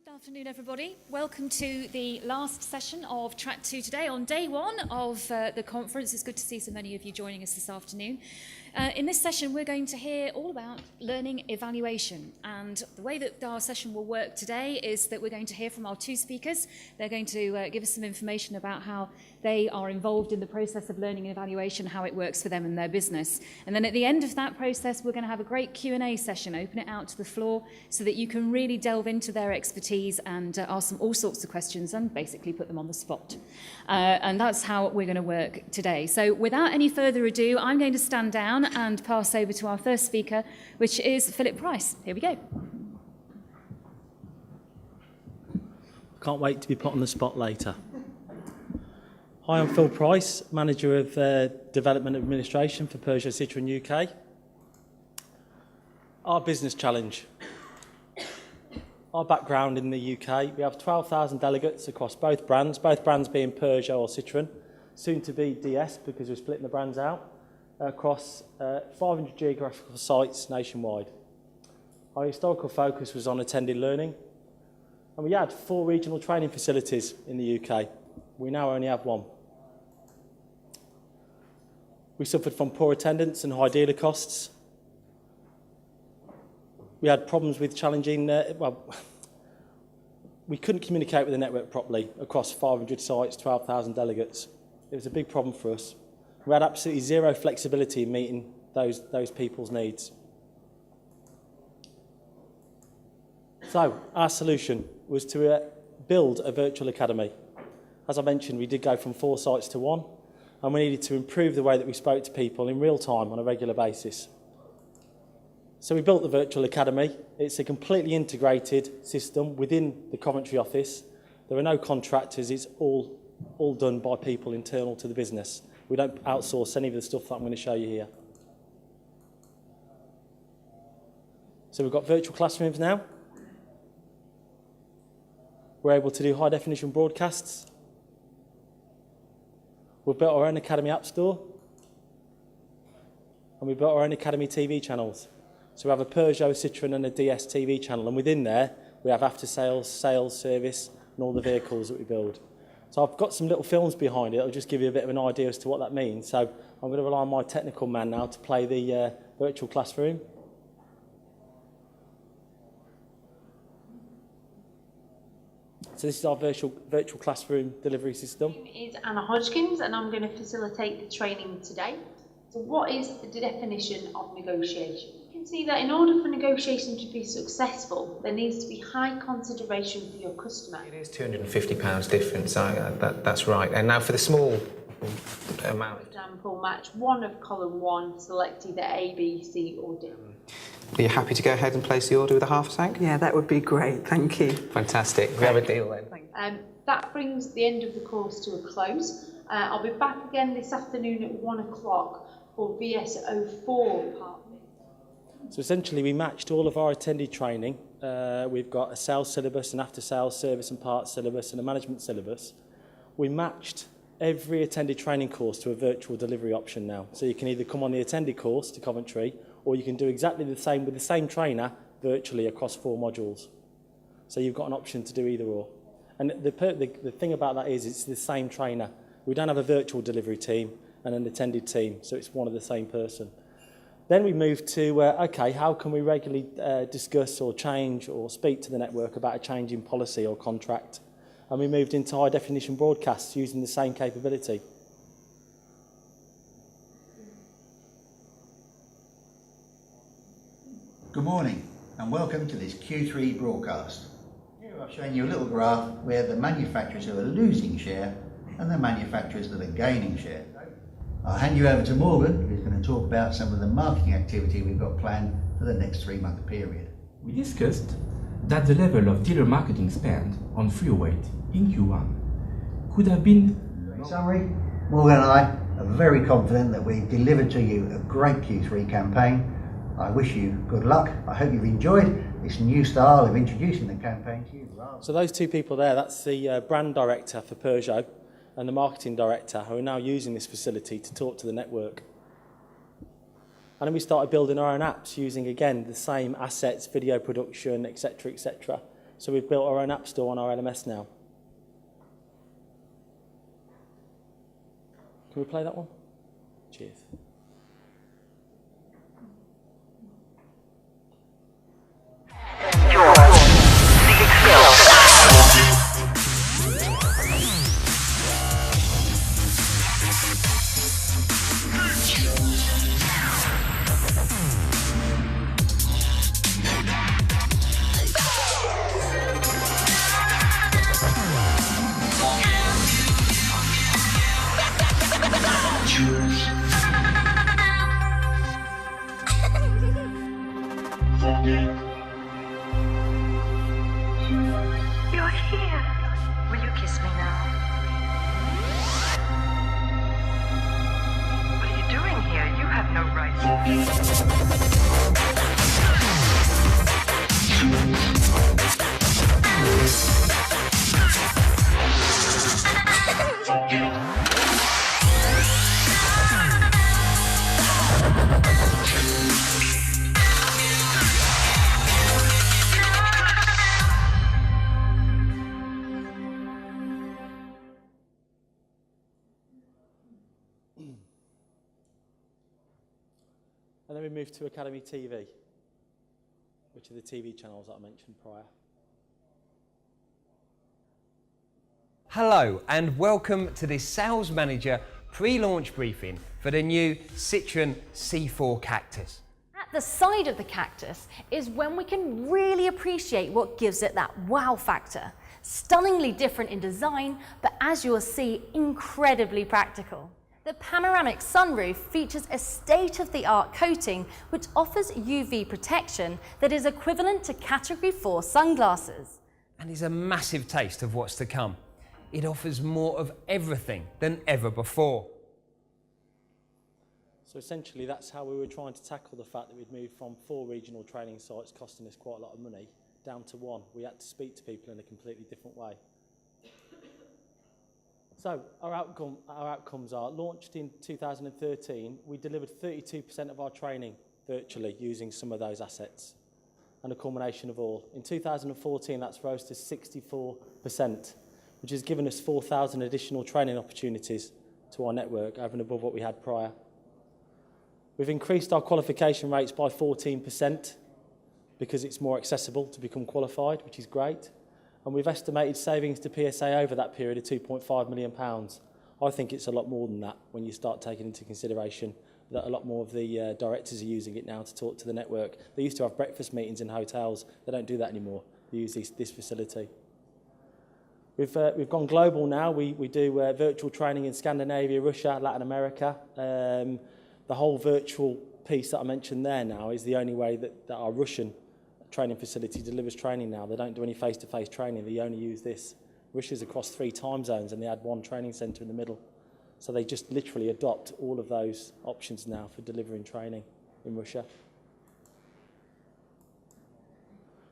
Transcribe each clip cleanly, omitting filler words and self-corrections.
Good afternoon, everybody. Welcome to the last session of Track 2 today, on day one of the conference. It's good to see so many of you joining us this afternoon. In this session, we're going to hear all about learning evaluation. And the way that our session will work today is that we're going to hear from our two speakers. They're going to give us some information about how they are involved in the process of learning and evaluation, how it works for them and their business. And then at the end of that process, we're going to have a great Q&A session, open it out to the floor so that you can really delve into their expertise and ask them all sorts of questions and basically put them on the spot. And that's how we're going to work today. So without any further ado, I'm going to stand down and pass over to our first speaker, which is Phillip Price. Here we go. Can't wait to be put on the spot later. Hi, I'm Phil Price, Manager of Development Administration for Peugeot Citroen UK. Our business challenge. Our background in the UK, we have 12,000 delegates across both brands being Peugeot or Citroen, soon to be DS because we're splitting the brands out, across 500 geographical sites nationwide. Our historical focus was on attended learning, and we had 4 regional training facilities in the UK. We now only have 1. We suffered from poor attendance and high dealer costs. We had problems with challenging, we couldn't communicate with the network properly across 500 sites, 12,000 delegates. It was a big problem for us. We had absolutely zero flexibility in meeting those people's needs. So our solution was to build a virtual academy. As I mentioned, we did go from 4 sites to 1, and we needed to improve the way that we spoke to people in real time on a regular basis. So we built the virtual academy. It's a completely integrated system within the Coventry office. There are no contractors. It's all done by people internal to the business. We don't outsource any of the stuff that I'm going to show you here. So we've got virtual classrooms now. We're able to do high definition broadcasts. We've built our own Academy App Store, and we've built our own Academy TV channels. So we have a Peugeot, Citroen and a DS TV channel, and within there we have after-sales, sales, service and all the vehicles that we build. So I've got some little films behind it. I'll just give you a bit of an idea as to what that means. So I'm going to rely on my technical man now to play the virtual classroom. So this is our virtual classroom delivery system. My name is Anna Hodgkins and I'm going to facilitate the training today. So what is the definition of negotiation? You can see that in order for negotiation to be successful, there needs to be high consideration for your customer. It is £250 difference, that's right. And now for the small amount. For example, match 1 of column 1, select either A, B, C or D. Are you happy to go ahead and place the order with a half tank? Yeah, that would be great, thank you. Fantastic, we have a deal then. That brings the end of the course to a close. I'll be back again this afternoon at 1 o'clock for VS04 part. So essentially we matched all of our attended training. We've got a sales syllabus, an after-sales service and parts syllabus and a management syllabus. We matched every attended training course to a virtual delivery option now. So you can either come on the attended course to Coventry, or you can do exactly the same with the same trainer virtually across 4 modules. So you've got an option to do either or. And the thing about that is it's the same trainer. We don't have a virtual delivery team and an attended team, so it's one of the same person. Then we moved to, okay, how can we regularly discuss or change or speak to the network about a change in policy or contract? And we moved into high definition broadcasts using the same capability. Good morning and welcome to this Q3 broadcast. Here I've shown you a little graph where the manufacturers who are losing share and the manufacturers that are gaining share. I'll hand you over to Morgan, who's going to talk about some of the marketing activity we've got planned for the next 3-month period. We discussed that the level of dealer marketing spend on free weight in Q1 could have been... In summary, Morgan and I are very confident that we've delivered to you a great Q3 campaign. I wish you good luck. I hope you've enjoyed this new style of introducing the campaign to you. So those 2 people there, that's the brand director for Peugeot and the marketing director who are now using this facility to talk to the network. And then we started building our own apps using, again, the same assets, video production, etc., etc. So we've built our own app store on our LMS now. Can we play that one? Cheers. You're here. Will you kiss me now? What are you doing here? You have no right And then we moved to Academy TV, which are the TV channels that I mentioned prior. Hello and welcome to this Sales Manager pre-launch briefing for the new Citroen C4 Cactus. At the side of the Cactus is when we can really appreciate what gives it that wow factor. Stunningly different in design, but as you'll see, incredibly practical. The panoramic sunroof features a state-of-the-art coating which offers UV protection that is equivalent to Category 4 sunglasses. And is a massive taste of what's to come. It offers more of everything than ever before. So essentially that's how we were trying to tackle the fact that we'd moved from 4 regional training sites costing us quite a lot of money down to 1. We had to speak to people in a completely different way. So our outcomes are, launched in 2013, we delivered 32% of our training virtually using some of those assets and a combination of all. In 2014, that's rose to 64%, which has given us 4,000 additional training opportunities to our network over and above what we had prior. We've increased our qualification rates by 14% because it's more accessible to become qualified, which is great. And we've estimated savings to PSA over that period of £2.5 million. I think it's a lot more than that when you start taking into consideration that a lot more of the directors are using it now to talk to the network. They used to have breakfast meetings in hotels. They don't do that anymore. They use this facility. We've gone global now. We do virtual training in Scandinavia, Russia, Latin America. The whole virtual piece that I mentioned there now is the only way that our Russian training facility delivers training now. They don't do any face-to-face training. They only use this. Russia's across 3 time zones and they had 1 training centre in the middle. So they just literally adopt all of those options now for delivering training in Russia.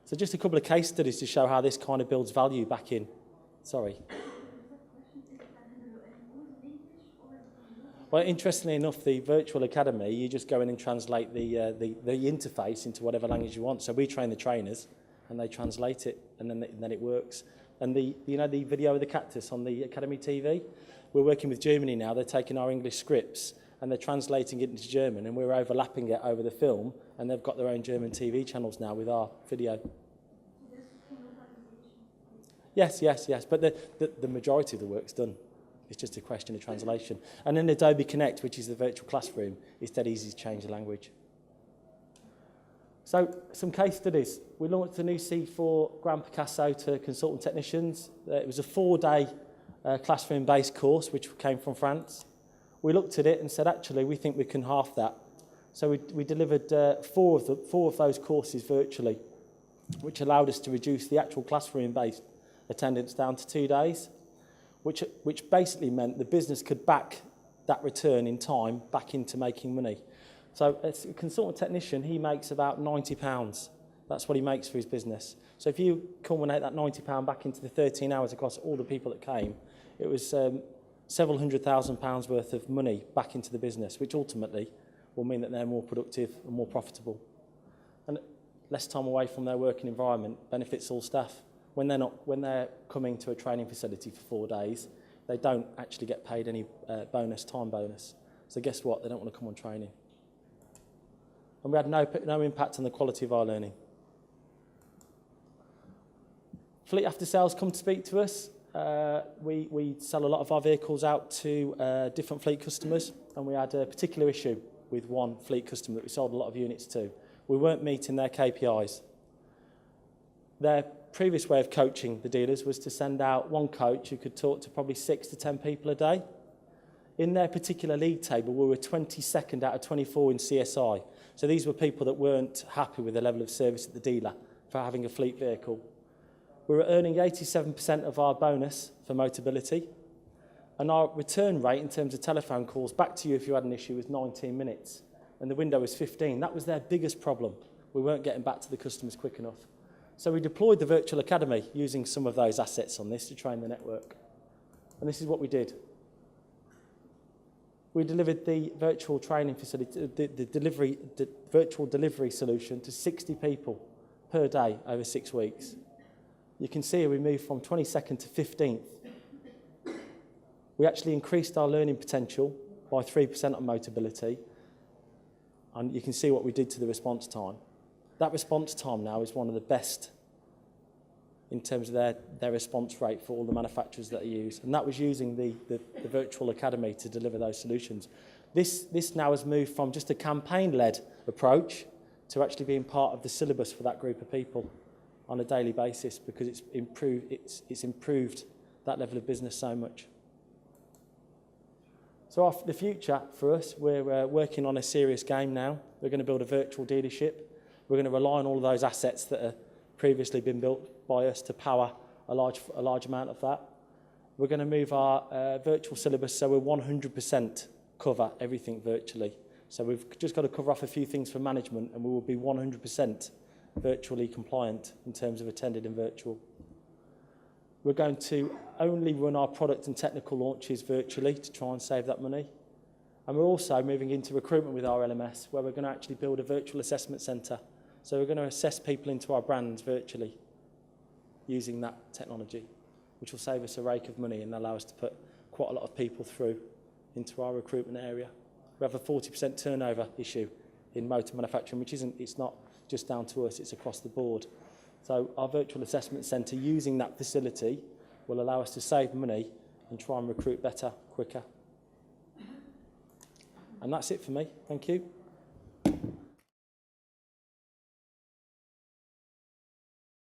So just a couple of case studies to show how this kind of builds value back in. Sorry. Well, interestingly enough, the virtual academy, you just go in and translate the interface into whatever language you want. So we train the trainers, and they translate it, and then it works. And the video of the Cactus on the Academy TV, we're working with Germany now. They're taking our English scripts and they're translating it into German, and we're overlapping it over the film, and they've got their own German TV channels now with our video. Yes. But the majority of the work's done. It's just a question of translation. And then Adobe Connect, which is the virtual classroom, is dead easy to change the language. So, some case studies. We launched a new C4 Grand Picasso to consultant technicians. It was a 4-day classroom-based course, which came from France. We looked at it and said, actually, we think we can half that. So we delivered 4 of those courses virtually, which allowed us to reduce the actual classroom-based attendance down to 2 days. Which basically meant the business could back that return in time back into making money. So as a consultant technician, he makes about £90. That's what he makes for his business. So if you culminate that £90 back into the 13 hours across all the people that came, it was several £100,000 worth of money back into the business, which ultimately will mean that they're more productive and more profitable. And less time away from their working environment benefits all staff. when they're coming to a training facility for 4 days, they don't actually get paid any time bonus. So guess what? They don't want to come on training. And we had no impact on the quality of our learning. Fleet after sales come to speak to us. We sell a lot of our vehicles out to different fleet customers, and we had a particular issue with one fleet customer that we sold a lot of units to. We weren't meeting their KPIs. Their previous way of coaching the dealers was to send out one coach who could talk to probably 6 to 10 people a day. In their particular league table, we were 22nd out of 24 in CSI. So these were people that weren't happy with the level of service at the dealer for having a fleet vehicle. We were earning 87% of our bonus for Motability, and our return rate in terms of telephone calls back to you if you had an issue was 19 minutes, and the window was 15. That was their biggest problem. We weren't getting back to the customers quick enough. So we deployed the virtual academy using some of those assets on this to train the network. And this is what we did. We delivered the virtual training facility, the virtual delivery solution to 60 people per day over 6 weeks. You can see we moved from 22nd to 15th. We actually increased our learning potential by 3% on Motability, and you can see what we did to the response time. That response time now is one of the best in terms of their response rate for all the manufacturers that are used. And that was using the virtual academy to deliver those solutions. This now has moved from just a campaign-led approach to actually being part of the syllabus for that group of people on a daily basis, because it's improved that level of business so much. So the future for us, we're working on a serious game now. We're going to build a virtual dealership. We're going to rely on all of those assets that have previously been built by us to power a large amount of that. We're going to move our virtual syllabus so we're 100% cover everything virtually. So we've just got to cover off a few things for management, and we will be 100% virtually compliant in terms of attended in virtual. We're going to only run our product and technical launches virtually to try and save that money. And we're also moving into recruitment with our LMS, where we're going to actually build a virtual assessment centre. So we're going to assess people into our brands virtually using that technology, which will save us a rake of money and allow us to put quite a lot of people through into our recruitment area. We have a 40% turnover issue in motor manufacturing, it's not just down to us, it's across the board. So our virtual assessment centre, using that facility, will allow us to save money and try and recruit better, quicker. And that's it for me. Thank you.